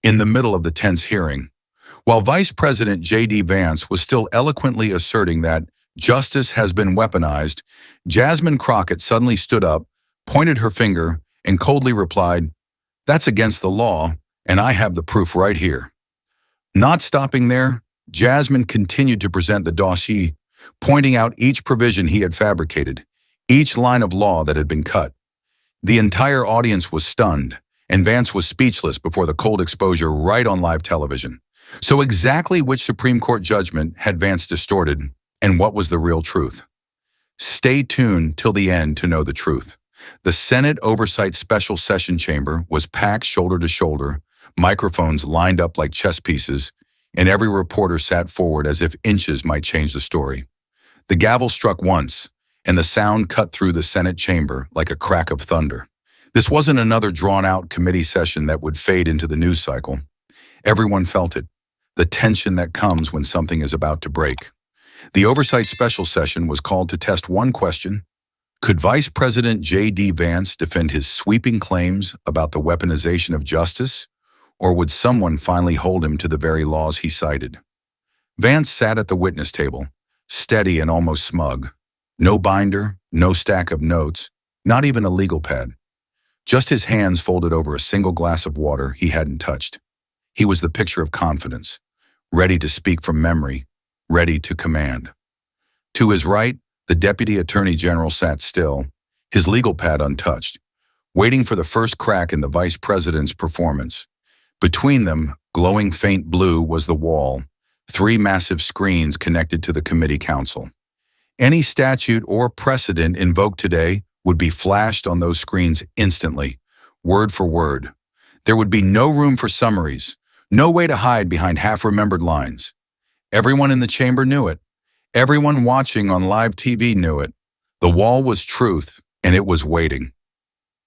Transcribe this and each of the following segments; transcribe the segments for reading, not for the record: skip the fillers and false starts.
in the middle of the tense hearing. While Vice President JD Vance was still eloquently asserting that justice has been weaponized, Jasmine Crockett suddenly stood up, pointed her finger, and coldly replied, "That's against the law, and I have the proof right here." Not stopping there, Jasmine continued to present the dossier, pointing out each provision he had fabricated, each line of law that had been cut. The entire audience was stunned, and Vance was speechless before the cold exposure right on live television. So exactly which Supreme Court judgment had Vance distorted, and what was the real truth? Stay tuned till the end to know the truth. The Senate Oversight Special Session Chamber was packed shoulder to shoulder, microphones lined up like chess pieces, and every reporter sat forward as if inches might change the story. The gavel struck once, and the sound cut through the Senate chamber like a crack of thunder. This wasn't another drawn-out committee session that would fade into the news cycle. Everyone felt it, the tension that comes when something is about to break. The Oversight Special Session was called to test one question: could Vice President JD Vance defend his sweeping claims about the weaponization of justice, or would someone finally hold him to the very laws he cited? Vance sat at the witness table, steady and almost smug. No binder, no stack of notes, not even a legal pad. Just his hands folded over a single glass of water he hadn't touched. He was the picture of confidence, ready to speak from memory, ready to command. To his right, the Deputy Attorney General sat still, his legal pad untouched, waiting for the first crack in the Vice President's performance. Between them, glowing faint blue, was the wall, 3 massive screens connected to the committee council. Any statute or precedent invoked today would be flashed on those screens instantly, word for word. There would be no room for summaries, no way to hide behind half-remembered lines. Everyone in the chamber knew it. Everyone watching on live TV knew it. The wall was truth, and it was waiting.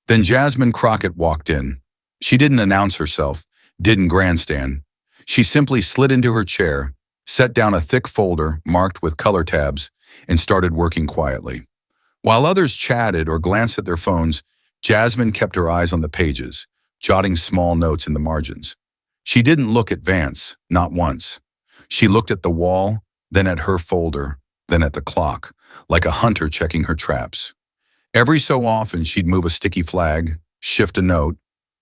Then Jasmine Crockett walked in. She didn't announce herself, didn't grandstand. She simply slid into her chair, set down a thick folder marked with color tabs, and started working quietly. While others chatted or glanced at their phones, Jasmine kept her eyes on the pages, jotting small notes in the margins. She didn't look at Vance, not once. She looked at the wall, then at her folder, then at the clock, like a hunter checking her traps. Every so often, she'd move a sticky flag, shift a note,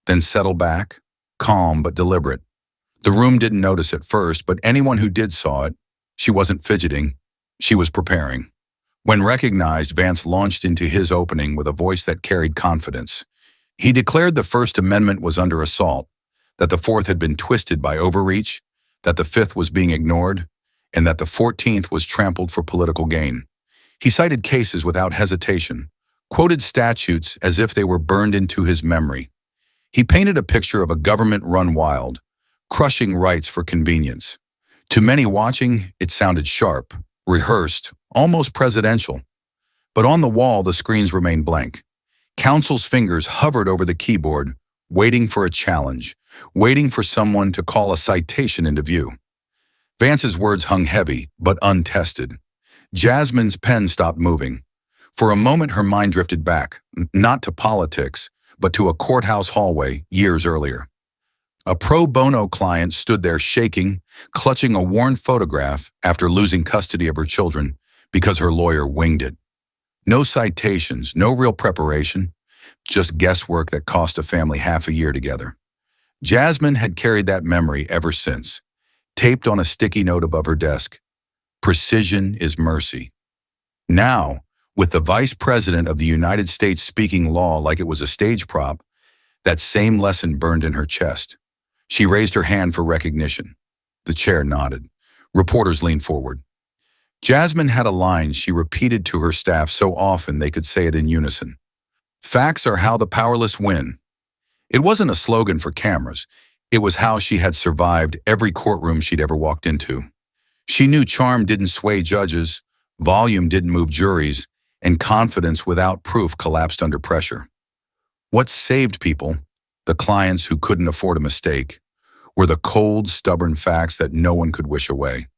then settle back, calm but deliberate. The room didn't notice at first, but anyone who did saw it. She wasn't fidgeting. She was preparing. When recognized, Vance launched into his opening with a voice that carried confidence. He declared the First Amendment was under assault, that the Fourth had been twisted by overreach, that the Fifth was being ignored, and that the 14th was trampled for political gain. He cited cases without hesitation, quoted statutes as if they were burned into his memory. He painted a picture of a government run wild, crushing rights for convenience. To many watching, it sounded sharp, rehearsed, almost presidential. But on the wall, the screens remained blank. Counsel's fingers hovered over the keyboard, waiting for a challenge, waiting for someone to call a citation into view. Vance's words hung heavy, but untested. Jasmine's pen stopped moving. For a moment, her mind drifted back, not to politics, but to a courthouse hallway years earlier. A pro bono client stood there shaking, clutching a worn photograph after losing custody of her children because her lawyer winged it. No citations, no real preparation, just guesswork that cost a family half a year together. Jasmine had carried that memory ever since, taped on a sticky note above her desk. Precision is mercy. Now, with the Vice President of the United States speaking law like it was a stage prop, that same lesson burned in her chest. She raised her hand for recognition. The chair nodded. Reporters leaned forward. Jasmine had a line she repeated to her staff so often they could say it in unison. Facts are how the powerless win. It wasn't a slogan for cameras. It was how she had survived every courtroom she'd ever walked into. She knew charm didn't sway judges, volume didn't move juries, and confidence without proof collapsed under pressure. What saved people, the clients who couldn't afford a mistake, were the cold, stubborn facts that no one could wish away.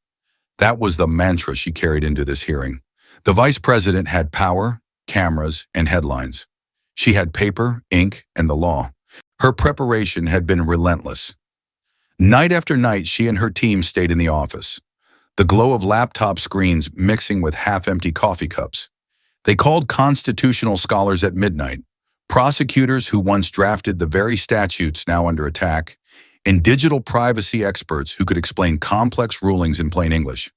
That was the mantra she carried into this hearing. The Vice President had power, cameras, and headlines. She had paper, ink, and the law. Her preparation had been relentless. Night after night, she and her team stayed in the office, the glow of laptop screens mixing with half-empty coffee cups. They called constitutional scholars at midnight, prosecutors who once drafted the very statutes now under attack, and digital privacy experts who could explain complex rulings in plain English.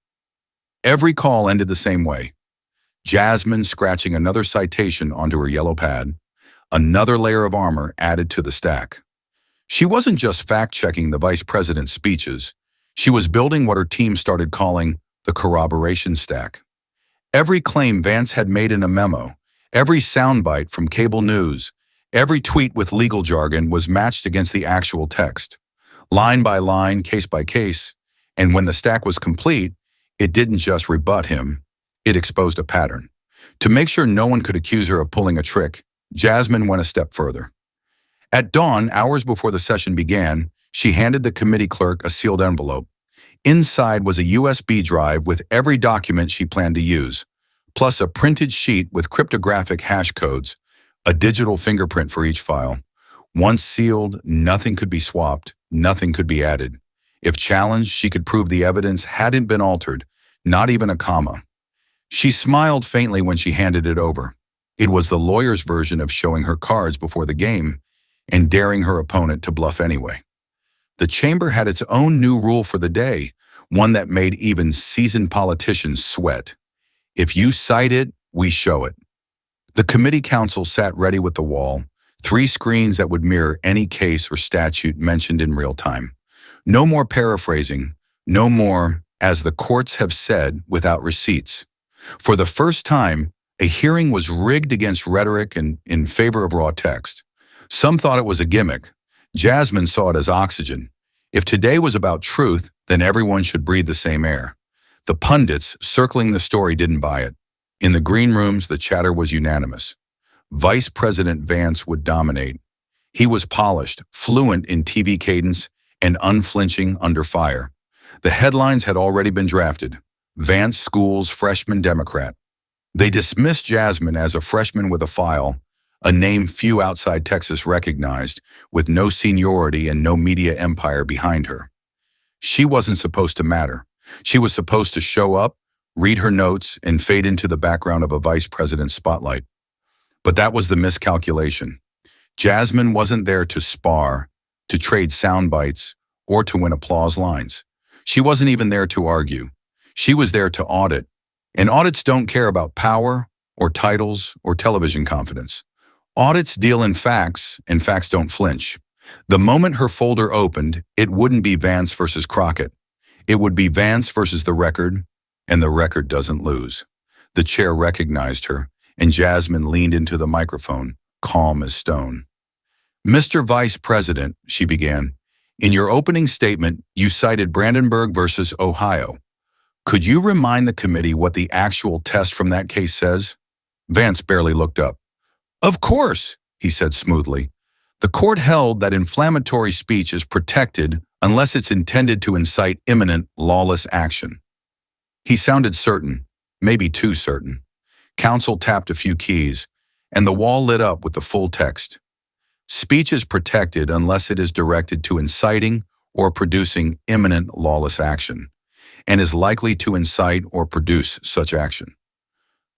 Every call ended the same way. Jasmine scratching another citation onto her yellow pad, another layer of armor added to the stack. She wasn't just fact-checking the vice president's speeches, she was building what her team started calling the corroboration stack. Every claim Vance had made in a memo, every soundbite from cable news, every tweet with legal jargon was matched against the actual text, line by line, case by case, and when the stack was complete, it didn't just rebut him, it exposed a pattern. To make sure no one could accuse her of pulling a trick, Jasmine went a step further. At dawn, hours before the session began, she handed the committee clerk a sealed envelope. Inside was a USB drive with every document she planned to use, plus a printed sheet with cryptographic hash codes, a digital fingerprint for each file. Once sealed, nothing could be swapped, nothing could be added. If challenged, she could prove the evidence hadn't been altered, not even a comma. She smiled faintly when she handed it over. It was the lawyer's version of showing her cards before the game and daring her opponent to bluff anyway. The chamber had its own new rule for the day, one that made even seasoned politicians sweat. If you cite it, we show it. The committee counsel sat ready with the wall, 3 screens that would mirror any case or statute mentioned in real time. No more paraphrasing, no more, as the courts have said, without receipts. For the first time, a hearing was rigged against rhetoric and in favor of raw text. Some thought it was a gimmick. Jasmine saw it as oxygen. If today was about truth, then everyone should breathe the same air. The pundits circling the story didn't buy it. In the green rooms, the chatter was unanimous. Vice President Vance would dominate. He was polished, fluent in TV cadence, and unflinching under fire. The headlines had already been drafted. Vance schools freshman Democrat. They dismissed Jasmine as a freshman with a file, a name few outside Texas recognized, with no seniority and no media empire behind her. She wasn't supposed to matter. She was supposed to show up, read her notes, and fade into the background of a vice president's spotlight. But that was the miscalculation. Jasmine wasn't there to spar, to trade sound bites, or to win applause lines. She wasn't even there to argue. She was there to audit. And audits don't care about power, or titles, or television confidence. Audits deal in facts, and facts don't flinch. The moment her folder opened, it wouldn't be Vance versus Crockett. It would be Vance versus the record, and the record doesn't lose. The chair recognized her, and Jasmine leaned into the microphone, calm as stone. "Mr. Vice President," she began, "in your opening statement, you cited Brandenburg versus Ohio. Could you remind the committee what the actual test from that case says?" Vance barely looked up. "Of course," he said smoothly. "The court held that inflammatory speech is protected unless it's intended to incite imminent, lawless action." He sounded certain, maybe too certain. Counsel tapped a few keys, and the wall lit up with the full text. Speech is protected unless it is directed to inciting or producing imminent lawless action, and is likely to incite or produce such action.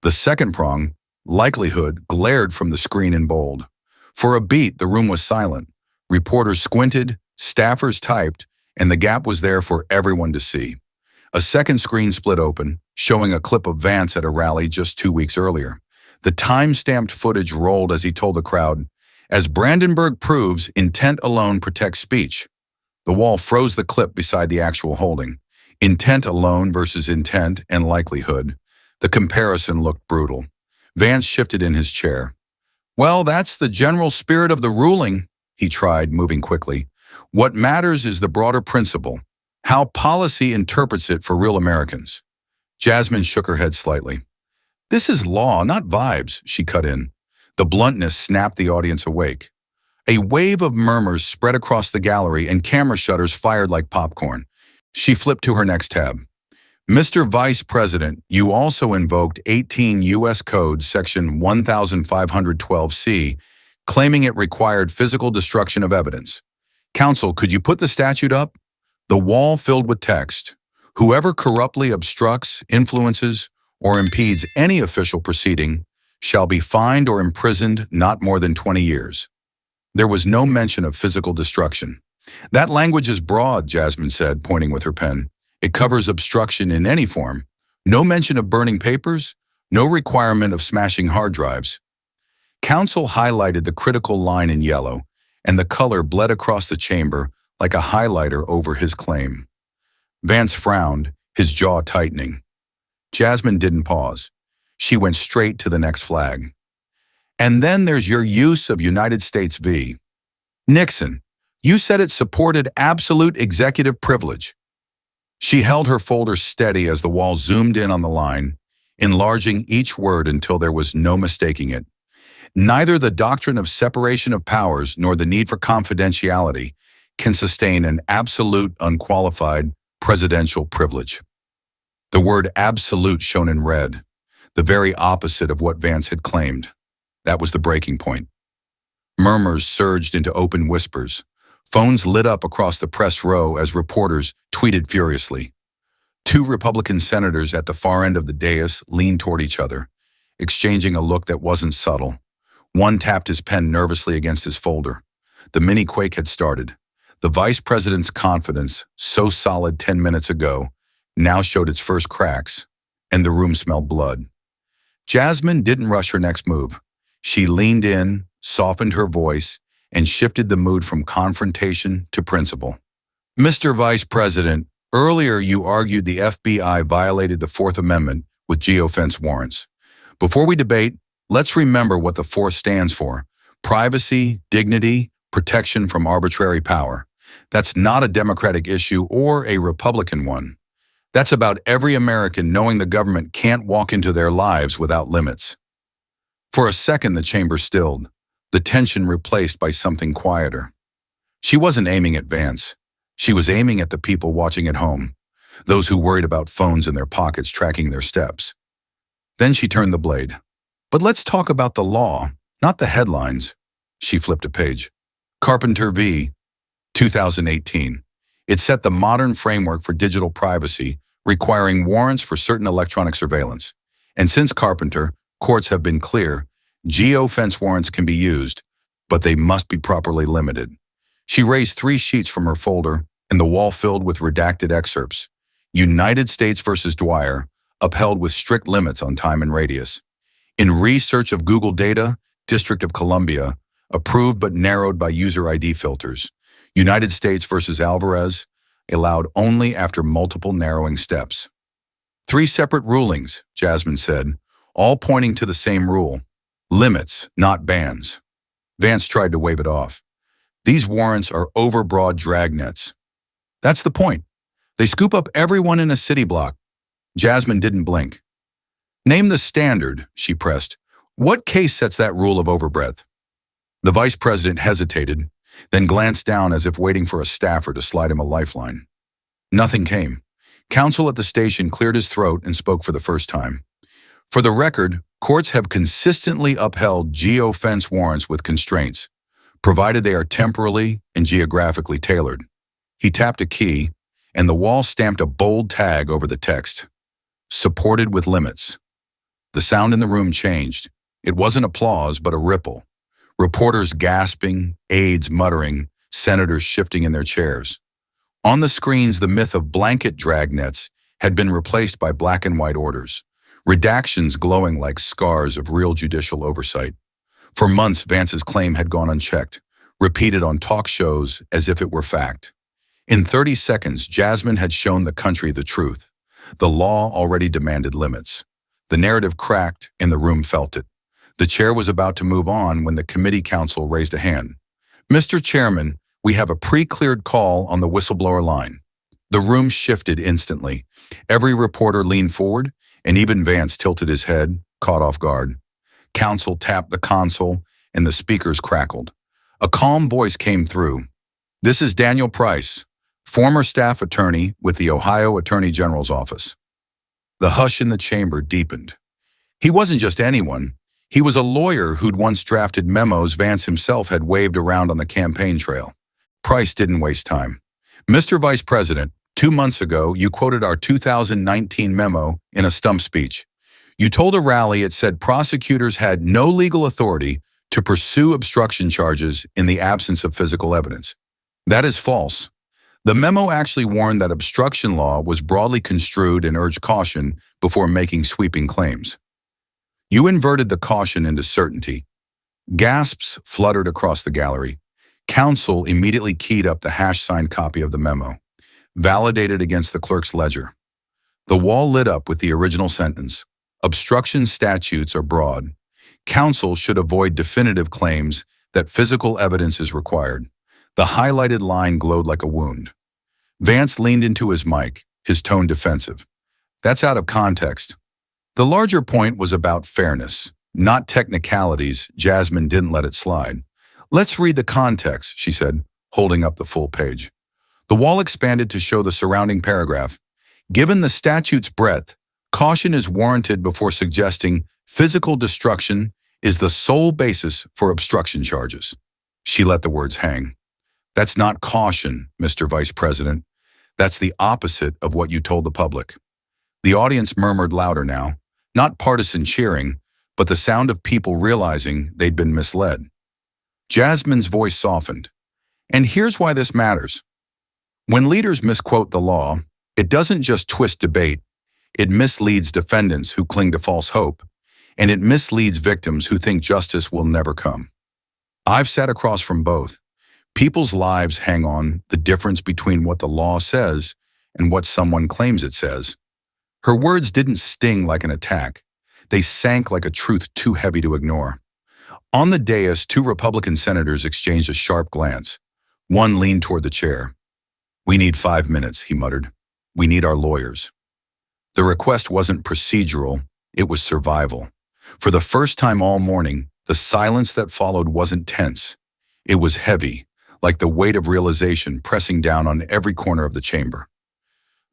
The second prong, likelihood, glared from the screen in bold. For a beat, the room was silent. Reporters squinted, staffers typed, and the gap was there for everyone to see. A second screen split open, showing a clip of Vance at a rally just 2 weeks earlier. The time-stamped footage rolled as he told the crowd, "As Brandenburg proves, intent alone protects speech." The wall froze the clip beside the actual holding. Intent alone versus intent and likelihood. The comparison looked brutal. Vance shifted in his chair. "Well, that's the general spirit of the ruling," he tried, moving quickly. "What matters is the broader principle, how policy interprets it for real Americans." Jasmine shook her head slightly. "This is law, not vibes," she cut in. The bluntness snapped the audience awake. A wave of murmurs spread across the gallery and camera shutters fired like popcorn. She flipped to her next tab. "Mr. Vice President, you also invoked 18 U.S. Code Section 1512C, claiming it required physical destruction of evidence. Counsel, could you put the statute up?" The wall filled with text. Whoever corruptly obstructs, influences, or impedes any official proceeding shall be fined or imprisoned not more than 20 years. There was no mention of physical destruction. That language is broad, Jasmine said, pointing with her pen. It covers obstruction in any form. No mention of burning papers, no requirement of smashing hard drives. Counsel highlighted the critical line in yellow, and the color bled across the chamber like a highlighter over his claim. Vance frowned, his jaw tightening. Jasmine didn't pause. She went straight to the next flag. And then there's your use of United States v. Nixon. You said it supported absolute executive privilege. She held her folder steady as the wall zoomed in on the line, enlarging each word until there was no mistaking it. Neither the doctrine of separation of powers nor the need for confidentiality can sustain an absolute, unqualified presidential privilege. The word absolute shone in red, the very opposite of what Vance had claimed. That was the breaking point. Murmurs surged into open whispers. Phones lit up across the press row as reporters tweeted furiously. Two Republican senators at the far end of the dais leaned toward each other, exchanging a look that wasn't subtle. One tapped his pen nervously against his folder. The mini-quake had started. The vice president's confidence, so solid 10 minutes ago, now showed its first cracks, and the room smelled blood. Jasmine didn't rush her next move. She leaned in, softened her voice, and shifted the mood from confrontation to principle. Mr. Vice President, earlier you argued the FBI violated the Fourth Amendment with geofence warrants. Before we debate, let's remember what the Fourth stands for: privacy, dignity, protection from arbitrary power. That's not a Democratic issue or a Republican one. That's about every American knowing the government can't walk into their lives without limits. For a second, the chamber stilled, the tension replaced by something quieter. She wasn't aiming at Vance. She was aiming at the people watching at home, those who worried about phones in their pockets tracking their steps. Then she turned the blade. But let's talk about the law, not the headlines. She flipped a page. Carpenter v. 2018. It set the modern framework for digital privacy, requiring warrants for certain electronic surveillance. And since Carpenter, courts have been clear, geofence warrants can be used, but they must be properly limited. She raised 3 sheets from her folder, and the wall filled with redacted excerpts. United States versus Dwyer, upheld with strict limits on time and radius. In research of Google data, District of Columbia, approved but narrowed by user ID filters. United States versus Alvarez, allowed only after multiple narrowing steps. 3 separate rulings, Jasmine said, all pointing to the same rule: limits, not bans. Vance tried to wave it off. These warrants are overbroad dragnets. That's the point. They scoop up everyone in a city block. Jasmine didn't blink. Name the standard, she pressed. What case sets that rule of overbreadth? The vice president hesitated, then glanced down as if waiting for a staffer to slide him a lifeline. Nothing came. Counsel at the station cleared his throat and spoke for the first time. For the record, courts have consistently upheld geofence warrants with constraints, provided they are temporally and geographically tailored. He tapped a key, and the wall stamped a bold tag over the text: supported with limits. The sound in the room changed. It wasn't applause, but a ripple. Reporters gasping, aides muttering, senators shifting in their chairs. On the screens, the myth of blanket dragnets had been replaced by black and white orders, redactions glowing like scars of real judicial oversight. For months, Vance's claim had gone unchecked, repeated on talk shows as if it were fact. In 30 seconds, Jasmine had shown the country the truth. The law already demanded limits. The narrative cracked, and the room felt it. The chair was about to move on when the committee counsel raised a hand. Mr. Chairman, we have a pre-cleared call on the whistleblower line. The room shifted instantly. Every reporter leaned forward, and even Vance tilted his head, caught off guard. Counsel tapped the console, and the speakers crackled. A calm voice came through. This is Daniel Price, former staff attorney with the Ohio Attorney General's office. The hush in the chamber deepened. He wasn't just anyone. He was a lawyer who'd once drafted memos Vance himself had waved around on the campaign trail. Price didn't waste time. Mr. Vice President, 2 months ago, you quoted our 2019 memo in a stump speech. You told a rally it said prosecutors had no legal authority to pursue obstruction charges in the absence of physical evidence. That is false. The memo actually warned that obstruction law was broadly construed and urged caution before making sweeping claims. You inverted the caution into certainty. Gasps fluttered across the gallery. Counsel immediately keyed up the hash-signed copy of the memo, validated against the clerk's ledger. The wall lit up with the original sentence. Obstruction statutes are broad. Counsel should avoid definitive claims that physical evidence is required. The highlighted line glowed like a wound. Vance leaned into his mic, his tone defensive. That's out of context. The larger point was about fairness, not technicalities. Jasmine didn't let it slide. Let's read the context, she said, holding up the full page. The wall expanded to show the surrounding paragraph. Given the statute's breadth, caution is warranted before suggesting physical destruction is the sole basis for obstruction charges. She let the words hang. That's not caution, Mr. Vice President. That's the opposite of what you told the public. The audience murmured louder now, not partisan cheering, but the sound of people realizing they'd been misled. Jasmine's voice softened. And here's why this matters. When leaders misquote the law, it doesn't just twist debate, it misleads defendants who cling to false hope, and it misleads victims who think justice will never come. I've sat across from both. People's lives hang on the difference between what the law says and what someone claims it says. Her words didn't sting like an attack. They sank like a truth too heavy to ignore. On the dais, 2 Republican senators exchanged a sharp glance. One leaned toward the chair. "We need 5 minutes," he muttered. "We need our lawyers." The request wasn't procedural, it was survival. For the first time all morning, the silence that followed wasn't tense. It was heavy, like the weight of realization pressing down on every corner of the chamber.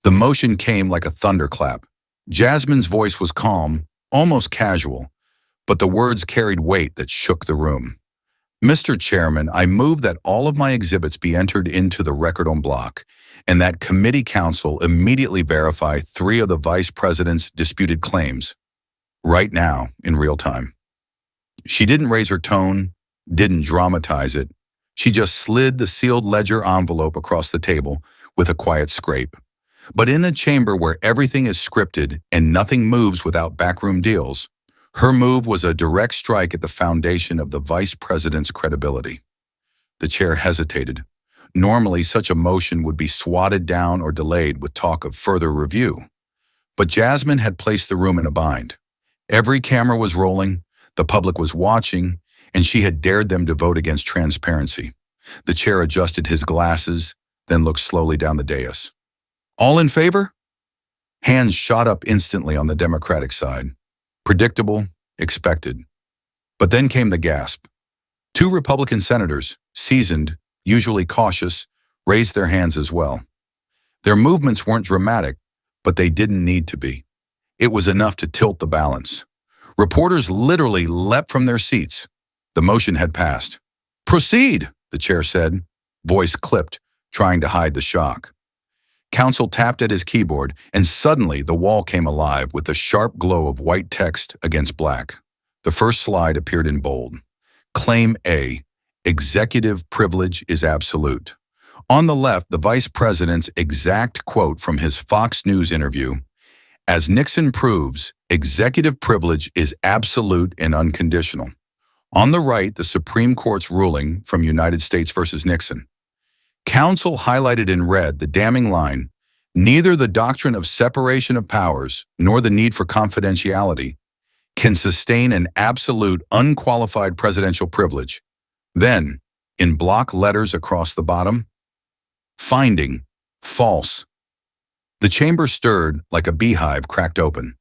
The motion came like a thunderclap. Jasmine's voice was calm, almost casual, but the words carried weight that shook the room. "Mr. Chairman, I move that all of my exhibits be entered into the record en bloc, and that committee counsel immediately verify 3 of the Vice President's disputed claims. Right now, in real time." She didn't raise her tone, didn't dramatize it. She just slid the sealed ledger envelope across the table with a quiet scrape. But in a chamber where everything is scripted and nothing moves without backroom deals, her move was a direct strike at the foundation of the Vice President's credibility. The chair hesitated. Normally, such a motion would be swatted down or delayed with talk of further review. But Jasmine had placed the room in a bind. Every camera was rolling, the public was watching, and she had dared them to vote against transparency. The chair adjusted his glasses, then looked slowly down the dais. "All in favor?" Hands shot up instantly on the Democratic side. Predictable, expected. But then came the gasp. 2 Republican senators, seasoned, usually cautious, raised their hands as well. Their movements weren't dramatic, but they didn't need to be. It was enough to tilt the balance. Reporters literally leapt from their seats. The motion had passed. "Proceed," the chair said, voice clipped, trying to hide the shock. Counsel tapped at his keyboard, and suddenly the wall came alive with the sharp glow of white text against black. The first slide appeared in bold. Claim A, executive privilege is absolute. On the left, the Vice President's exact quote from his Fox News interview. "As Nixon proves, executive privilege is absolute and unconditional." On the right, the Supreme Court's ruling from United States versus Nixon. Counsel highlighted in red the damning line, "Neither the doctrine of separation of powers nor the need for confidentiality can sustain an absolute, unqualified presidential privilege." Then, in block letters across the bottom, "Finding, false." The chamber stirred like a beehive cracked open.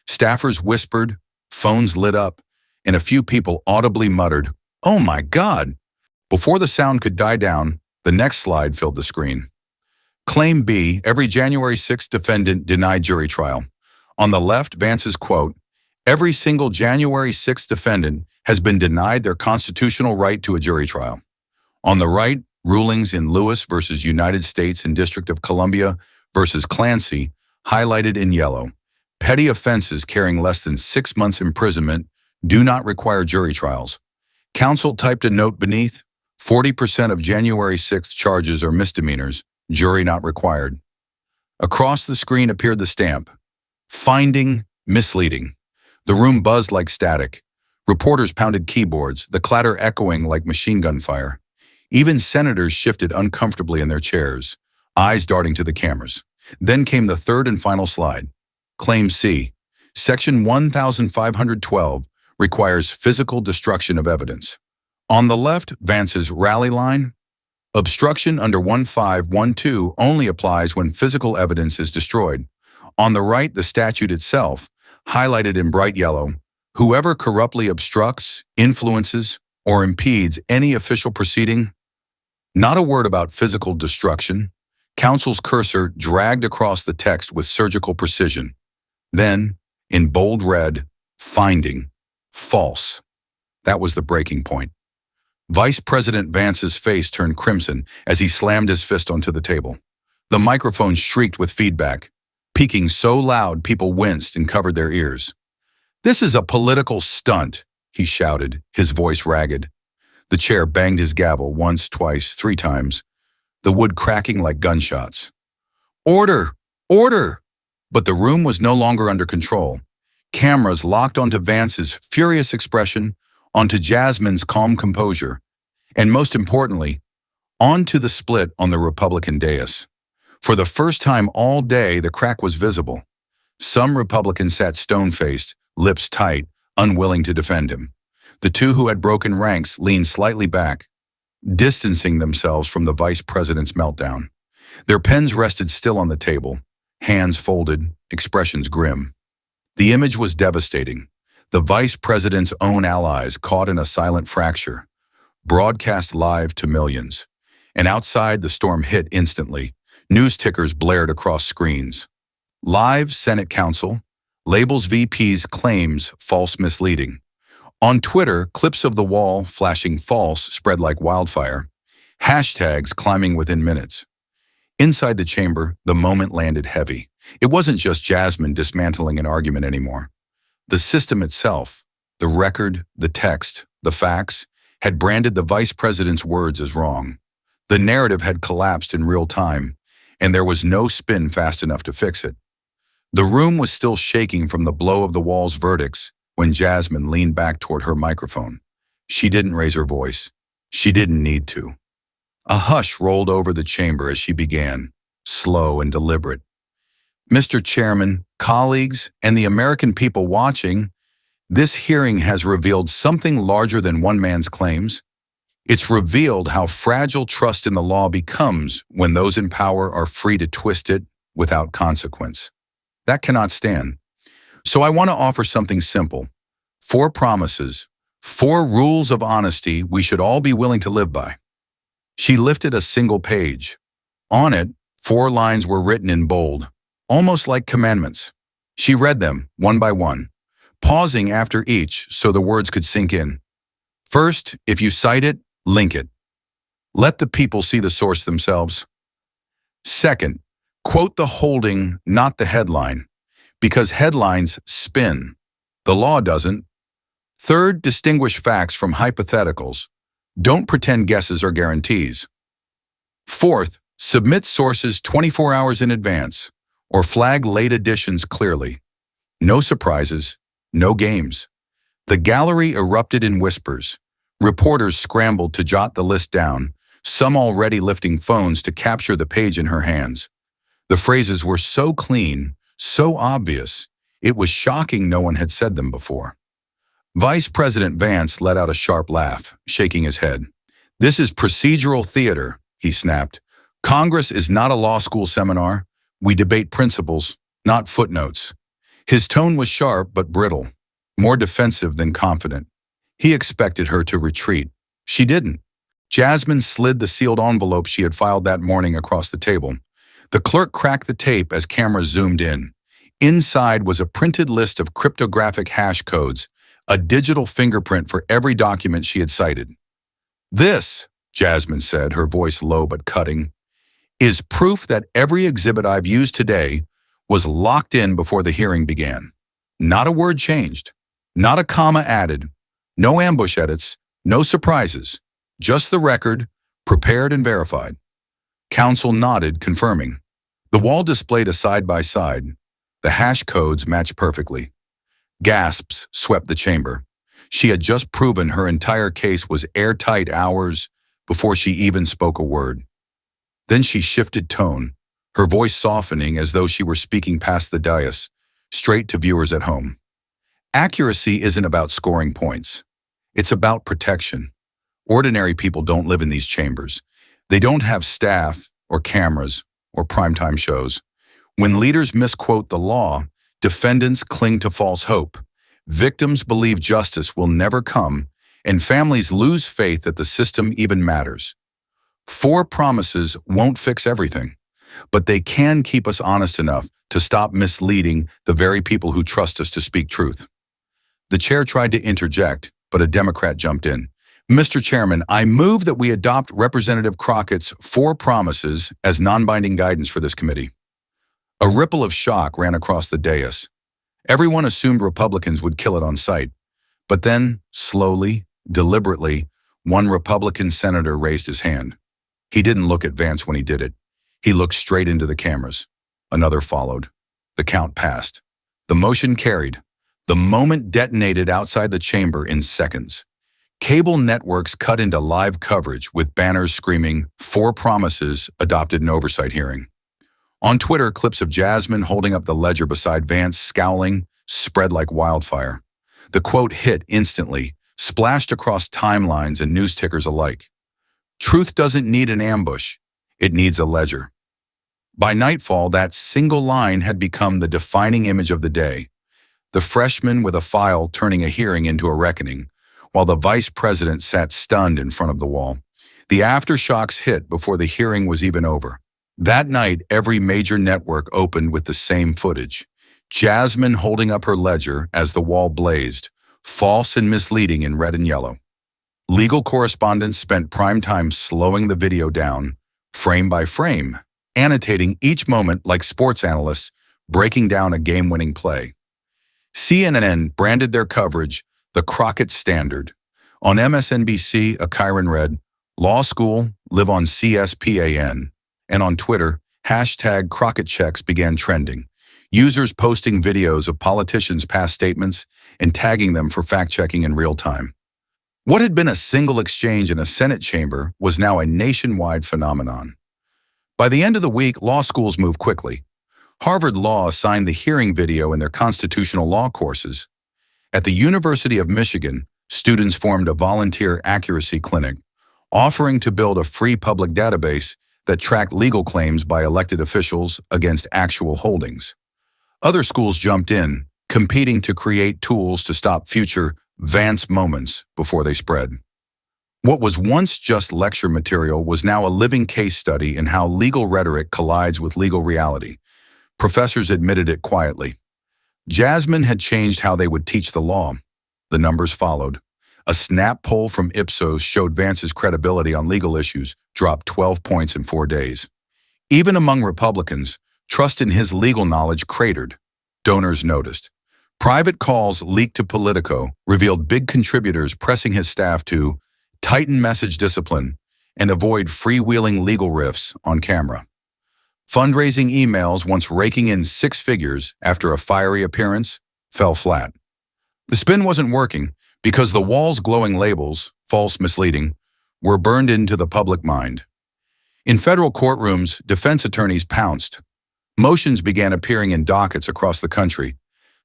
Staffers whispered, phones lit up, and a few people audibly muttered, "Oh my God!" Before the sound could die down, the next slide filled the screen. Claim B, every January 6th defendant denied jury trial. On the left, Vance's quote, "Every single January 6th defendant has been denied their constitutional right to a jury trial." On the right, rulings in Lewis versus United States and District of Columbia versus Clancy, highlighted in yellow. Petty offenses carrying less than 6 months imprisonment do not require jury trials. Counsel typed a note beneath, 40% of January 6th charges are misdemeanors, jury not required. Across the screen appeared the stamp, finding misleading. The room buzzed like static. Reporters pounded keyboards, the clatter echoing like machine gun fire. Even senators shifted uncomfortably in their chairs, eyes darting to the cameras. Then came the third and final slide. Claim C. Section 1512 requires physical destruction of evidence. On the left, Vance's rally line, obstruction under 1512 only applies when physical evidence is destroyed. On the right, the statute itself, highlighted in bright yellow, whoever corruptly obstructs, influences, or impedes any official proceeding. Not a word about physical destruction. Counsel's cursor dragged across the text with surgical precision. Then, in bold red, finding, false. That was the breaking point. Vice President Vance's face turned crimson as he slammed his fist onto the table. The microphone shrieked with feedback, peaking so loud people winced and covered their ears. "This is a political stunt," he shouted, his voice ragged. The chair banged his gavel once, twice, 3 times, the wood cracking like gunshots. "Order! Order!" But the room was no longer under control. Cameras locked onto Vance's furious expression, onto Jasmine's calm composure, and most importantly, onto the split on the Republican dais. For the first time all day, the crack was visible. Some Republicans sat stone-faced, lips tight, unwilling to defend him. The two who had broken ranks leaned slightly back, distancing themselves from the vice president's meltdown. Their pens rested still on the table, hands folded, expressions grim. The image was devastating. The vice president's own allies caught in a silent fracture, broadcast live to millions. And outside, the storm hit instantly. News tickers blared across screens. Live Senate Counsel, labels VP's claims false misleading. On Twitter, clips of the wall flashing false spread like wildfire, hashtags climbing within minutes. Inside the chamber, the moment landed heavy. It wasn't just Jasmine dismantling an argument anymore. The system itself, the record, the text, the facts, had branded the vice president's words as wrong. The narrative had collapsed in real time, and there was no spin fast enough to fix it. The room was still shaking from the blow of the wall's verdicts when Jasmine leaned back toward her microphone. She didn't raise her voice. She didn't need to. A hush rolled over the chamber as she began, slow and deliberate. "Mr. Chairman, colleagues, and the American people watching, this hearing has revealed something larger than one man's claims. It's revealed how fragile trust in the law becomes when those in power are free to twist it without consequence. That cannot stand. So I want to offer something simple. 4 promises, 4 rules of honesty we should all be willing to live by." She lifted a single page. On it, 4 lines were written in bold, almost like commandments. She read them, one by one, pausing after each so the words could sink in. First, if you cite it, link it. Let the people see the source themselves. Second, quote the holding, not the headline, because headlines spin. The law doesn't. Third, distinguish facts from hypotheticals. Don't pretend guesses or guarantees. Fourth, submit sources 24 hours in advance, or flag late additions clearly. No surprises, no games. The gallery erupted in whispers. Reporters scrambled to jot the list down, some already lifting phones to capture the page in her hands. The phrases were so clean, so obvious, it was shocking no one had said them before. Vice President Vance let out a sharp laugh, shaking his head. "This is procedural theater," he snapped. "Congress is not a law school seminar. We debate principles, not footnotes." His tone was sharp but brittle, more defensive than confident. He expected her to retreat. She didn't. Jasmine slid the sealed envelope she had filed that morning across the table. The clerk cracked the tape as cameras zoomed in. Inside was a printed list of cryptographic hash codes, a digital fingerprint for every document she had cited. "This," Jasmine said, her voice low but cutting, is proof that every exhibit I've used today was locked in before the hearing began. Not a word changed, not a comma added, no ambush edits, no surprises, just the record, prepared and verified. Counsel nodded, confirming. The wall displayed a side-by-side. The hash codes matched perfectly. Gasps swept the chamber. She had just proven her entire case was airtight hours before she even spoke a word. Then she shifted tone, her voice softening as though she were speaking past the dais, straight to viewers at home. Accuracy isn't about scoring points. It's about protection. Ordinary people don't live in these chambers. They don't have staff or cameras or primetime shows. When leaders misquote the law, defendants cling to false hope. Victims believe justice will never come, and families lose faith that the system even matters. 4 promises won't fix everything, but they can keep us honest enough to stop misleading the very people who trust us to speak truth. The chair tried to interject, but a Democrat jumped in. Mr. Chairman, I move that we adopt Representative Crockett's 4 promises as non-binding guidance for this committee. A ripple of shock ran across the dais. Everyone assumed Republicans would kill it on sight. But then, slowly, deliberately, one Republican senator raised his hand. He didn't look at Vance when he did it. He looked straight into the cameras. Another followed. The count passed. The motion carried. The moment detonated outside the chamber in seconds. Cable networks cut into live coverage with banners screaming, 4 promises adopted in oversight hearing. On Twitter, clips of Jasmine holding up the ledger beside Vance, scowling, spread like wildfire. The quote hit instantly, splashed across timelines and news tickers alike. Truth doesn't need an ambush. It needs a ledger. By nightfall, that single line had become the defining image of the day. The freshman with a file turning a hearing into a reckoning, while the vice president sat stunned in front of the wall. The aftershocks hit before the hearing was even over. That night, every major network opened with the same footage. Jasmine holding up her ledger as the wall blazed, false and misleading in red and yellow. Legal correspondents spent prime time slowing the video down, frame by frame, annotating each moment like sports analysts breaking down a game-winning play. CNN branded their coverage the Crockett Standard. On MSNBC, a Chiron read, Law School, live on CSPAN. And on Twitter, hashtag Crockett checks began trending. Users posting videos of politicians' past statements and tagging them for fact-checking in real time. What had been a single exchange in a Senate chamber was now a nationwide phenomenon. By the end of the week, law schools moved quickly. Harvard Law assigned the hearing video in their constitutional law courses. At the University of Michigan, students formed a volunteer accuracy clinic, offering to build a free public database that tracked legal claims by elected officials against actual holdings. Other schools jumped in, competing to create tools to stop future Vance moments before they spread. What was once just lecture material was now a living case study in how legal rhetoric collides with legal reality. Professors admitted it quietly. Jasmine had changed how they would teach the law. The numbers followed. A snap poll from Ipsos showed Vance's credibility on legal issues dropped 12 points in 4 days. Even among Republicans, trust in his legal knowledge cratered. Donors noticed. Private calls leaked to Politico revealed big contributors pressing his staff to tighten message discipline and avoid freewheeling legal riffs on camera. Fundraising emails, once raking in 6 figures after a fiery appearance, fell flat. The spin wasn't working because the wall's glowing labels, false, misleading, were burned into the public mind. In federal courtrooms, defense attorneys pounced. Motions began appearing in dockets across the country,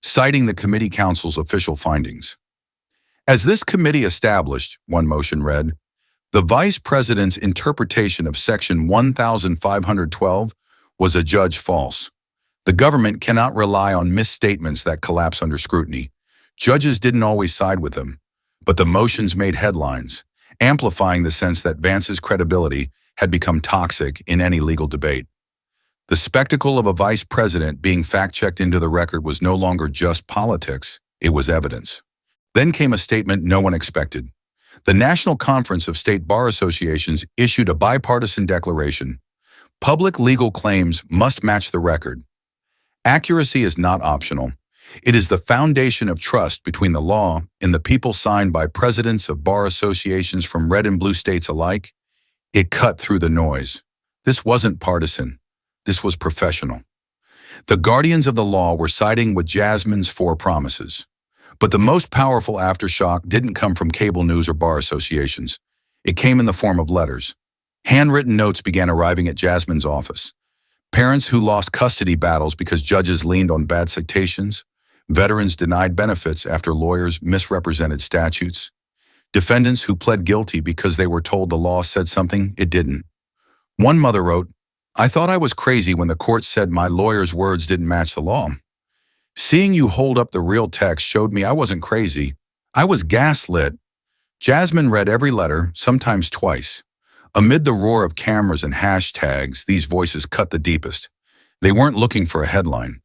citing the committee counsel's official findings. As this committee established, one motion read, the vice president's interpretation of Section 1512 was adjudged false. The government cannot rely on misstatements that collapse under scrutiny. Judges didn't always side with them, but the motions made headlines, amplifying the sense that Vance's credibility had become toxic in any legal debate. The spectacle of a vice president being fact-checked into the record was no longer just politics, it was evidence. Then came a statement no one expected. The National Conference of State Bar Associations issued a bipartisan declaration. Public legal claims must match the record. Accuracy is not optional. It is the foundation of trust between the law and the people, signed by presidents of bar associations from red and blue states alike. It cut through the noise. This wasn't partisan. This was professional. The guardians of the law were siding with Jasmine's four promises. But the most powerful aftershock didn't come from cable news or bar associations. It came in the form of letters. Handwritten notes began arriving at Jasmine's office. Parents who lost custody battles because judges leaned on bad citations. Veterans denied benefits after lawyers misrepresented statutes. Defendants who pled guilty because they were told the law said something it didn't. One mother wrote, "I thought I was crazy when the court said my lawyer's words didn't match the law. Seeing you hold up the real text showed me I wasn't crazy. I was gaslit." Jasmine read every letter, sometimes twice. Amid the roar of cameras and hashtags, these voices cut the deepest. They weren't looking for a headline.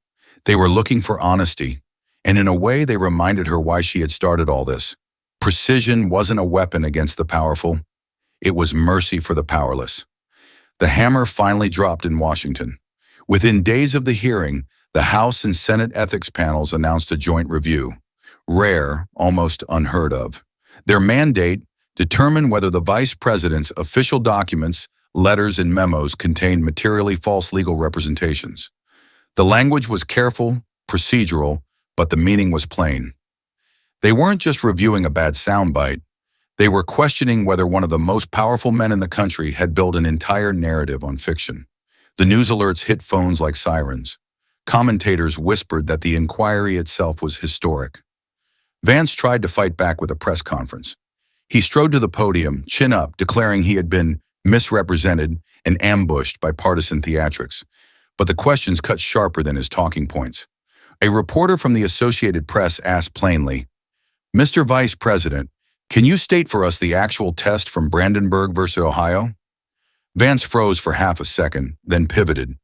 They were looking for honesty. And in a way, they reminded her why she had started all this. Precision wasn't a weapon against the powerful. It was mercy for the powerless. The hammer finally dropped in Washington. Within days of the hearing, the House and Senate ethics panels announced a joint review. Rare, almost unheard of. Their mandate: determine whether the vice president's official documents, letters, and memos contained materially false legal representations. The language was careful, procedural, but the meaning was plain. They weren't just reviewing a bad soundbite. They were questioning whether one of the most powerful men in the country had built an entire narrative on fiction. The news alerts hit phones like sirens. Commentators whispered that the inquiry itself was historic. Vance tried to fight back with a press conference. He strode to the podium, chin up, declaring he had been misrepresented and ambushed by partisan theatrics. But the questions cut sharper than his talking points. A reporter from the Associated Press asked plainly, "Mr. Vice President, can you state for us the actual test from Brandenburg versus Ohio?" Vance froze for half a second, then pivoted.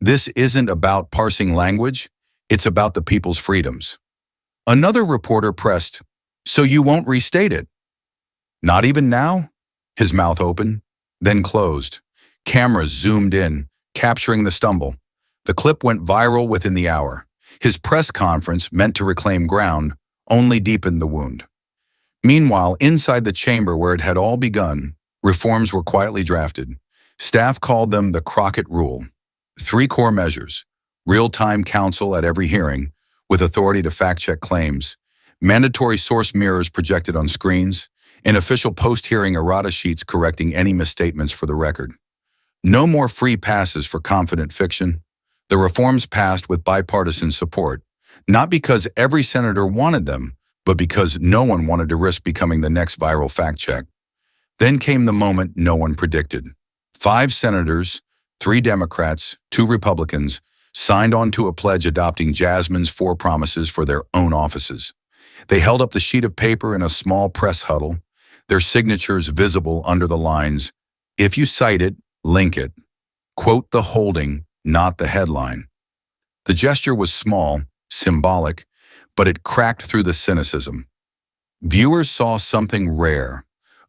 "This isn't about parsing language. It's about the people's freedoms." Another reporter pressed, "So you won't restate it?" "Not even now?" His mouth opened, then closed. Cameras zoomed in, capturing the stumble. The clip went viral within the hour. His press conference, meant to reclaim ground, only deepened the wound. Meanwhile, inside the chamber where it had all begun, reforms were quietly drafted. Staff called them the Crockett Rule. 3 core measures: real-time counsel at every hearing, with authority to fact-check claims, mandatory source mirrors projected on screens, and official post-hearing errata sheets correcting any misstatements for the record. No more free passes for confident fiction. The reforms passed with bipartisan support, not because every senator wanted them, but because no one wanted to risk becoming the next viral fact-check. Then came the moment no one predicted. 5 senators, 3 Democrats, 2 Republicans, signed on to a pledge adopting Jasmine's 4 promises for their own offices. They held up the sheet of paper in a small press huddle, their signatures visible under the lines, "If you cite it, link it. Quote the holding, not the headline." The gesture was small, symbolic, but it cracked through the cynicism. Viewers saw something rare: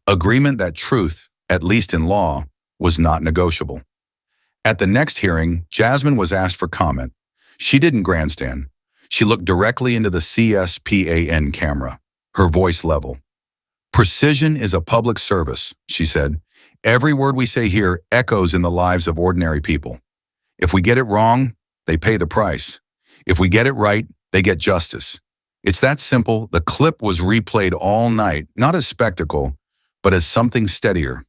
agreement that truth, at least in law, was not negotiable. At the next hearing, Jasmine was asked for comment. She didn't grandstand. She looked directly into the CSPAN camera, her voice level. "Precision is a public service," she said. "Every word we say here echoes in the lives of ordinary people. If we get it wrong, they pay the price. If we get it right, they get justice. It's that simple." The clip was replayed all night, not as spectacle, but as something steadier,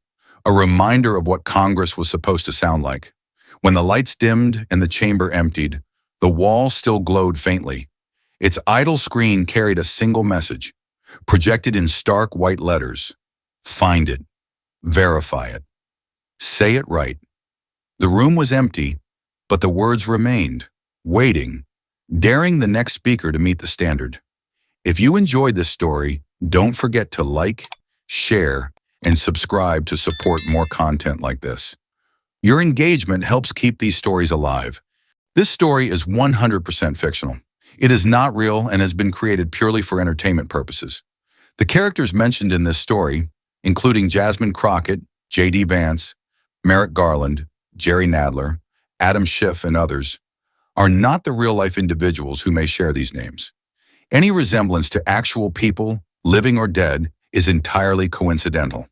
a reminder of what Congress was supposed to sound like. When the lights dimmed and the chamber emptied, the wall still glowed faintly. Its idle screen carried a single message, projected in stark white letters: "Find it. Verify it. Say it right." The room was empty, but the words remained, waiting, daring the next speaker to meet the standard. If you enjoyed this story, don't forget to like, share, and subscribe to support more content like this. Your engagement helps keep these stories alive. This story is 100% fictional. It is not real and has been created purely for entertainment purposes. The characters mentioned in this story, including Jasmine Crockett, JD Vance, Merrick Garland, Jerry Nadler, Adam Schiff, and others, are not the real-life individuals who may share these names. Any resemblance to actual people, living or dead, is entirely coincidental.